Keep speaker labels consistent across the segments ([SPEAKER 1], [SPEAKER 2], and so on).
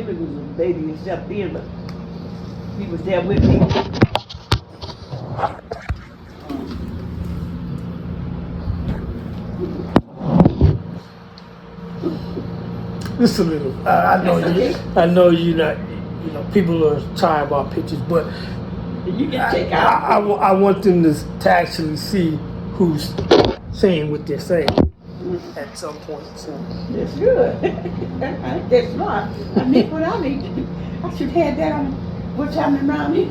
[SPEAKER 1] Jimmy was a baby himself then, but he was there with me.
[SPEAKER 2] Just a little. I know
[SPEAKER 1] That's
[SPEAKER 2] you.
[SPEAKER 1] okay.
[SPEAKER 2] I know you not. You know, people are shy about pictures, but
[SPEAKER 1] You can take out.
[SPEAKER 2] I want them to actually see who's saying what they're saying at some point. So
[SPEAKER 1] That's good. That's smart. I need what I need to do. I should have that on what's happening around me.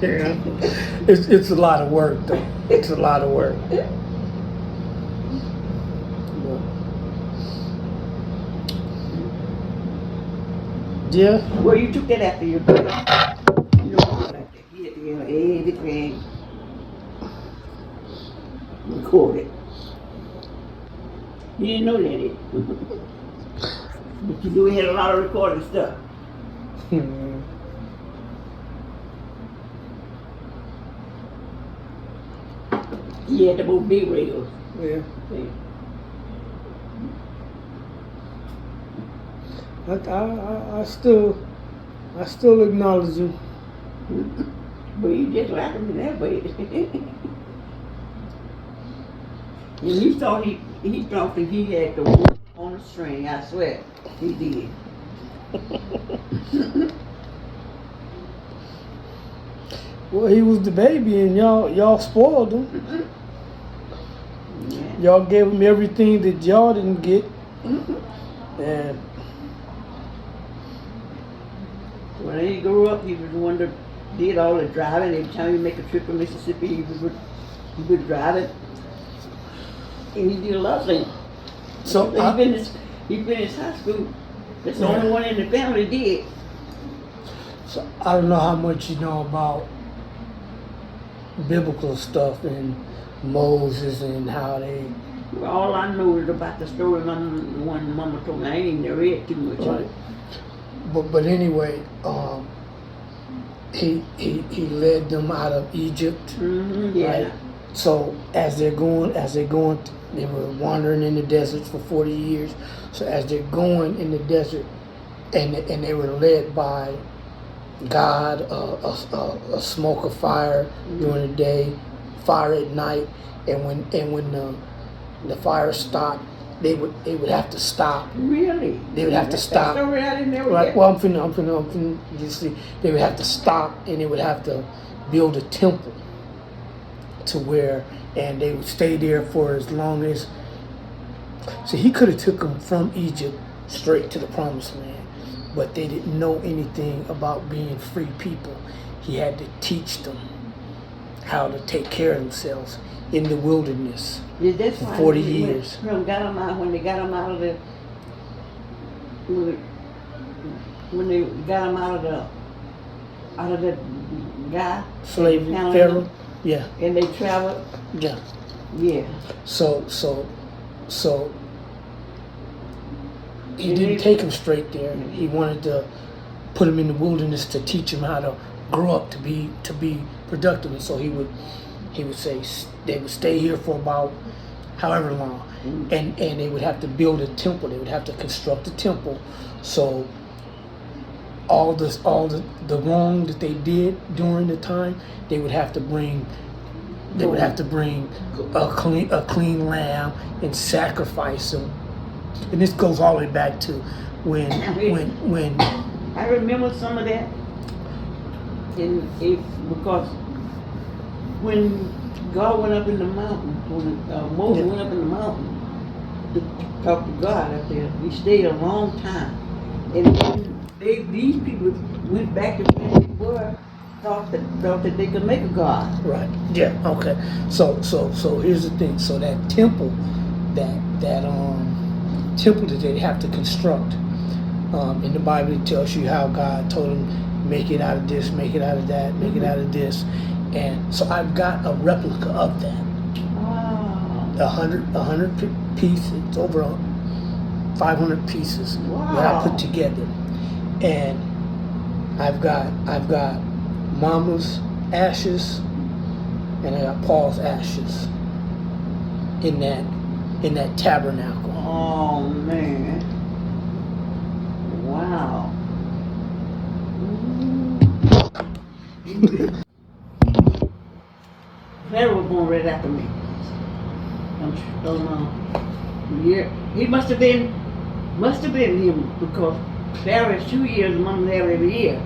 [SPEAKER 2] yeah, it's a lot of work though. It's a lot of work. Yeah.
[SPEAKER 1] Well, you took that after your birth. You know, like that. You had to get everything recorded. You didn't know that, did you? But you knew we had a lot of recorded stuff. You had the old big radios.
[SPEAKER 2] Yeah. I still acknowledge you.
[SPEAKER 1] But you just laughing in that way. And he thought he thought that he had the work on the string. I swear, he did.
[SPEAKER 2] Well, he was the baby, and y'all spoiled him.
[SPEAKER 1] Yeah.
[SPEAKER 2] Y'all gave him everything that y'all didn't get, and
[SPEAKER 1] When he grew up, he was the one that did all the driving. Every time he make a trip to Mississippi, he would drive it. And he did a lot of things.
[SPEAKER 2] so
[SPEAKER 1] He finished high school. That's the only one in the family did.
[SPEAKER 2] So I don't know how much you know about biblical stuff and Moses and how they.
[SPEAKER 1] Well, all I know is about the story one Mama told me. I ain't even read too much of
[SPEAKER 2] Right.
[SPEAKER 1] it.
[SPEAKER 2] But anyway, he led them out of Egypt.
[SPEAKER 1] Yeah.
[SPEAKER 2] Right? So as they're going, they were wandering in the desert for 40 years. So as they're going in the desert, and they were led by God, a smoke of fire during the day, fire at night, and when the fire stopped, they would have to stop.
[SPEAKER 1] Really?
[SPEAKER 2] They would have to stop.
[SPEAKER 1] That's story I didn't never
[SPEAKER 2] Right.
[SPEAKER 1] get.
[SPEAKER 2] Well, I'm finna. You see, they would have to stop, and they would have to build a temple to where, and they would stay there for as long as. So he could have took them from Egypt straight to the Promised Land, but they didn't know anything about being free people. He had to teach them how to take care of themselves in the wilderness
[SPEAKER 1] Yeah, that's
[SPEAKER 2] for
[SPEAKER 1] why
[SPEAKER 2] 40
[SPEAKER 1] when
[SPEAKER 2] years.
[SPEAKER 1] When they got them out of the out of the guy
[SPEAKER 2] Slavery,
[SPEAKER 1] pounding
[SPEAKER 2] Pharaoh.
[SPEAKER 1] them,
[SPEAKER 2] Yeah,
[SPEAKER 1] and they traveled.
[SPEAKER 2] yeah.
[SPEAKER 1] Yeah.
[SPEAKER 2] So he
[SPEAKER 1] And
[SPEAKER 2] didn't
[SPEAKER 1] they-
[SPEAKER 2] take him straight there. He wanted to put him in the wilderness to teach him how to grow up to be productive. And so he would say they would stay here for about however long, and they would have to build a temple. They would have to construct a temple. So all the wrong that they did during the time, they would have to bring. They would have to bring a clean lamb and sacrifice them. And this goes all the way back to when
[SPEAKER 1] I remember some of that. Because when God went up in the mountain, when Moses went up in the mountain to talk to God up there, he stayed a long time. And when these people went back to where they were, thought that they could make a God.
[SPEAKER 2] Right. Yeah. Okay. So here's the thing. So that temple, that temple that they have to construct, in the Bible it tells you how God told them, make it out of this, make it out of that, make it out of this, and so I've got a replica of that.
[SPEAKER 1] Wow.
[SPEAKER 2] 100 pieces, over 500 pieces that I put together, and I've got Mama's ashes, and I got Paul's ashes in that tabernacle.
[SPEAKER 1] Oh man. Wow. Clara was born right after me. Yeah, he must have been him because Clara is 2 years, Mama had every year.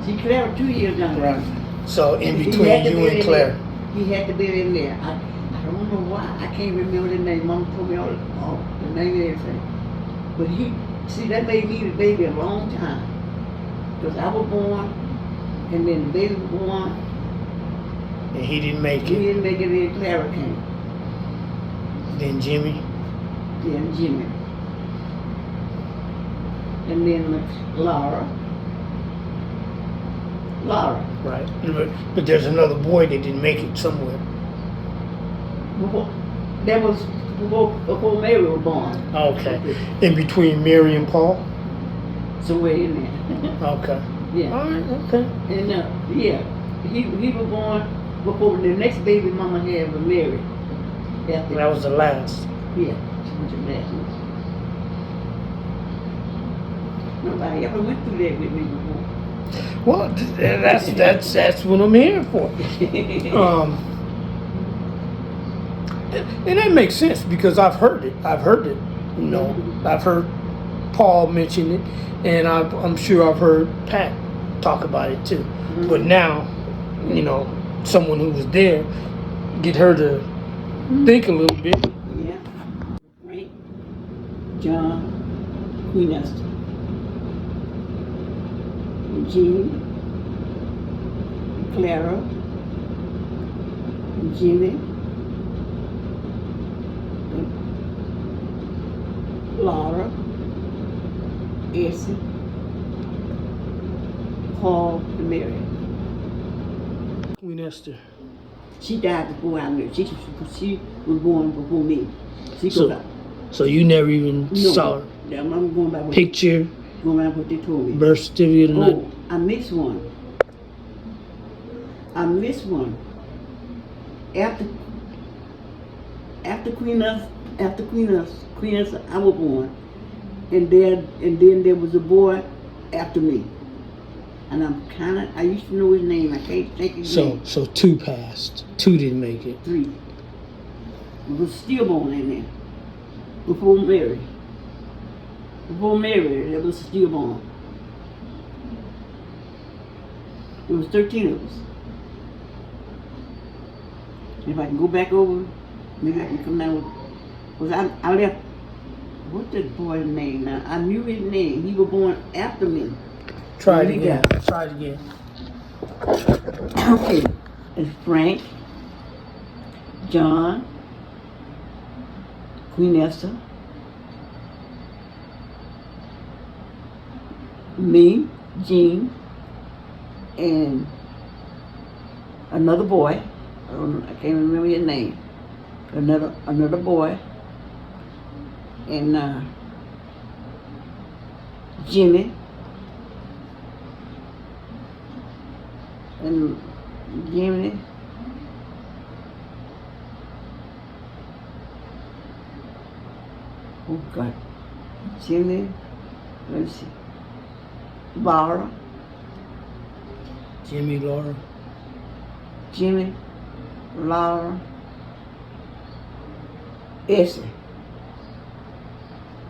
[SPEAKER 1] See, Clara 2 years younger.
[SPEAKER 2] Right. So in
[SPEAKER 1] He
[SPEAKER 2] between
[SPEAKER 1] had to
[SPEAKER 2] you
[SPEAKER 1] be
[SPEAKER 2] and
[SPEAKER 1] in
[SPEAKER 2] Claire.
[SPEAKER 1] there. He had to be in there. I don't know why. I can't remember the name. Mama told me all the name and everything. But that made me the baby a long time. Because I was born, and then the baby was born.
[SPEAKER 2] And he didn't make
[SPEAKER 1] He
[SPEAKER 2] it.
[SPEAKER 1] didn't make it, then Clara came.
[SPEAKER 2] Then Jimmy.
[SPEAKER 1] Then Jimmy. And then Laura.
[SPEAKER 2] Right. But there's another boy that didn't make it somewhere.
[SPEAKER 1] That was before Mary was born.
[SPEAKER 2] Okay. In between Mary and Paul?
[SPEAKER 1] Somewhere in there.
[SPEAKER 2] Okay.
[SPEAKER 1] Yeah.
[SPEAKER 2] All right, okay.
[SPEAKER 1] And yeah, he was born before the next baby Mama had was Mary.
[SPEAKER 2] That was the last.
[SPEAKER 1] Yeah, she was the last one. Nobody ever went through that with me before.
[SPEAKER 2] Well, that's what I'm here for. And that makes sense because I've heard it. You know, I've heard Paul mention it, and I'm sure I've heard Pat talk about it too. Mm-hmm. But now, you know, someone who was there, get her to think a little bit.
[SPEAKER 1] Yeah. Right. John, Queen Esther, Jean, Clara, Jimmy, Laura, Essie, Paul, and Mary.
[SPEAKER 2] Queen Esther.
[SPEAKER 1] She died before I knew. She was born before me.
[SPEAKER 2] So you never even saw her?
[SPEAKER 1] Yeah, I'm going by what
[SPEAKER 2] Picture?
[SPEAKER 1] Going by what they told me.
[SPEAKER 2] Birth certificate?
[SPEAKER 1] Oh, I missed one. After Queen Esther, I was born, and then there was a boy after me, and I used to know his name. I can't think his name.
[SPEAKER 2] So 2 passed. 2 didn't make it.
[SPEAKER 1] 3. It was stillborn in there before Mary. Before Mary, there was stillborn. There was 13 of us. If I can go back over, maybe I can come down with. Because I left. What's that boy's name now? I knew his name. He was born after me.
[SPEAKER 2] Try it again.
[SPEAKER 1] Okay. It's Frank, John, Queen Esther, me, Jean, and another boy. I can't remember his name. Another boy, and Jimmy, and Jimmy. Oh God, Jimmy. Let me see. Laura.
[SPEAKER 2] Jimmy, Laura.
[SPEAKER 1] Essie.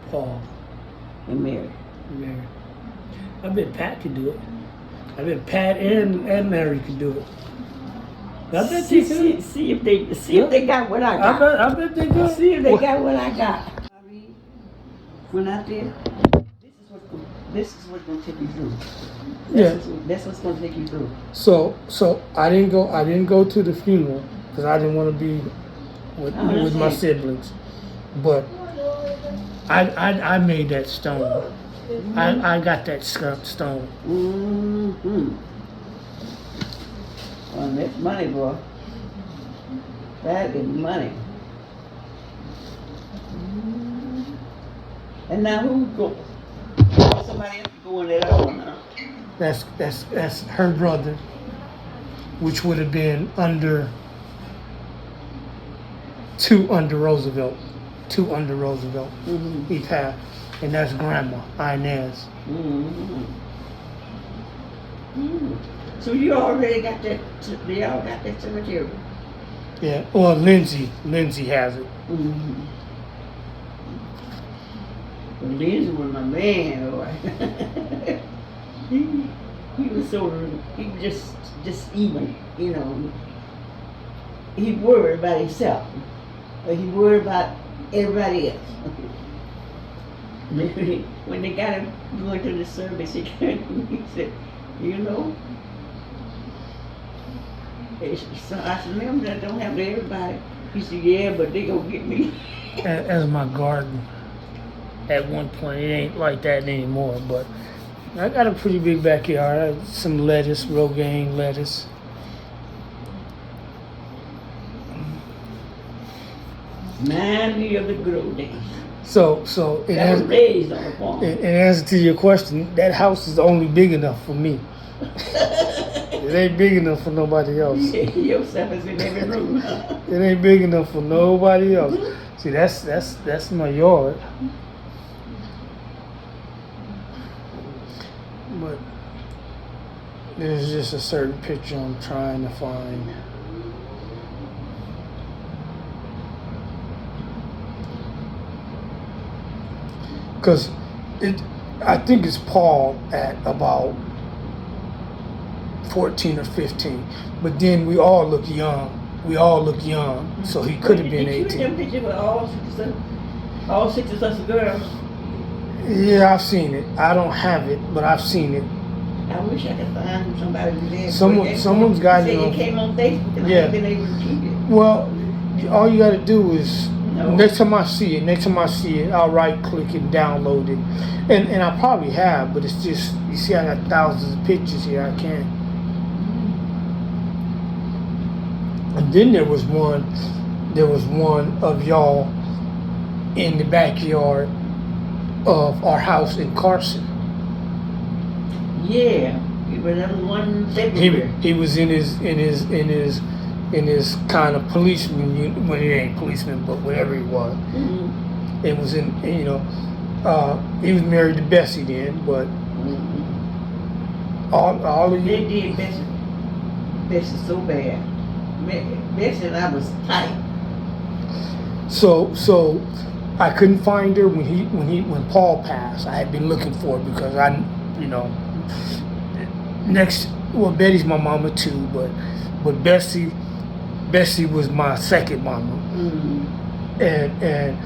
[SPEAKER 2] Paul.
[SPEAKER 1] And Mary.
[SPEAKER 2] I bet Pat could do it. I bet Pat and Mary could do it. I bet they could.
[SPEAKER 1] See if they got what I got.
[SPEAKER 2] I bet they could.
[SPEAKER 1] See if they got what I got. When I did, this is what's gonna take you through. That's what's gonna take you through.
[SPEAKER 2] So I didn't go to the funeral because I didn't want to be with my siblings, but I made that stone. I got that stone.
[SPEAKER 1] Mm-hmm. Well, that's money, boy. That is money. And now who go? Somebody else going there now.
[SPEAKER 2] That's her brother, which would have been two under Roosevelt. Mm-hmm. He passed. and that's Grandma Inez.
[SPEAKER 1] Mm-hmm. Mm. So you already got that? They all got that cemetery.
[SPEAKER 2] Yeah. Well, Lindsay has it.
[SPEAKER 1] Mm-hmm. Well, Lindsay was my man, boy. he was so he was just even, you know. He worried about himself, but he worried about everybody else. When they got him going to the service, he said, you know, so I said, ma'am, that don't happen to everybody. He said, yeah, but they gonna get me.
[SPEAKER 2] As my garden. At one point, it ain't like that anymore, but I got a pretty big backyard. I have some lettuce, rogaine lettuce.
[SPEAKER 1] Remind me of the good old days.
[SPEAKER 2] So it
[SPEAKER 1] I was
[SPEAKER 2] has.
[SPEAKER 1] raised on a farm.
[SPEAKER 2] In answer to your question, that house is only big enough for me. It ain't big enough for nobody else.
[SPEAKER 1] Your stuff is in every room.
[SPEAKER 2] It ain't big enough for nobody else. See, that's my yard. But there's just a certain picture I'm trying to find. Because I think it's Paul at about 14 or 15. But then we all look young. So he could have been 18.
[SPEAKER 1] Did you them pictures with all six of us girls?
[SPEAKER 2] Yeah, I've seen it. I don't have it, but I've seen it.
[SPEAKER 1] I wish I could find somebody who did.
[SPEAKER 2] Someone's got it.
[SPEAKER 1] It came on Facebook and I haven't been able to keep it.
[SPEAKER 2] Well, all you got to do is next time I see it, I'll right click and download it, and I probably have, but it's just you see I got thousands of pictures here. I can't. And then there was one of y'all in the backyard of our house in Carson.
[SPEAKER 1] Yeah, he was in one February.
[SPEAKER 2] He was in his kind of policeman. Well, he ain't policeman, but whatever he was.
[SPEAKER 1] Mm-hmm.
[SPEAKER 2] It was in he was married to Bessie then, but all of you.
[SPEAKER 1] They did Bessie so bad. Bessie and I was tight.
[SPEAKER 2] So I couldn't find her when Paul passed. I had been looking for her because Betty's my mama too, but Bessie was my second mama.
[SPEAKER 1] Mm-hmm.
[SPEAKER 2] And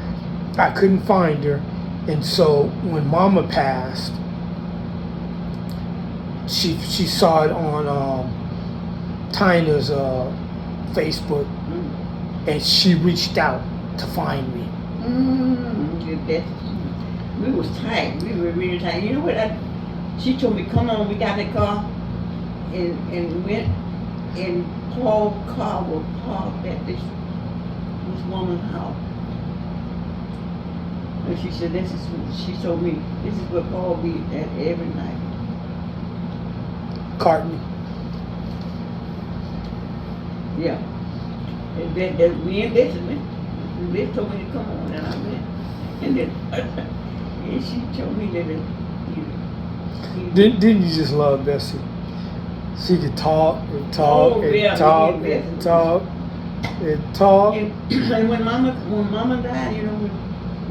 [SPEAKER 2] I couldn't find her, and so when Mama passed, she saw it on Tina's Facebook, and she reached out to find me.
[SPEAKER 1] We was tight. We were really tight. You know what? She told me, "Come on, we got the car," and went. And Paul's car was parked at this woman's house. And she said, she told me, this is where Paul be at every night.
[SPEAKER 2] Carton.
[SPEAKER 1] Yeah. And me and Bessie went. And Bessie told me to come on, and I went. And then and she told me that
[SPEAKER 2] Didn't you just love Bessie? She could talk and talk and talk and talk and talk.
[SPEAKER 1] And when Mama died, when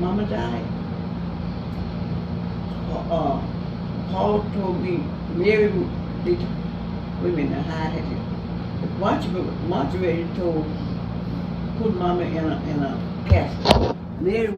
[SPEAKER 1] Mama died, Paul told me, Mary, wait a minute, how I had it. Marjorie told, put Mama in a casket. Mary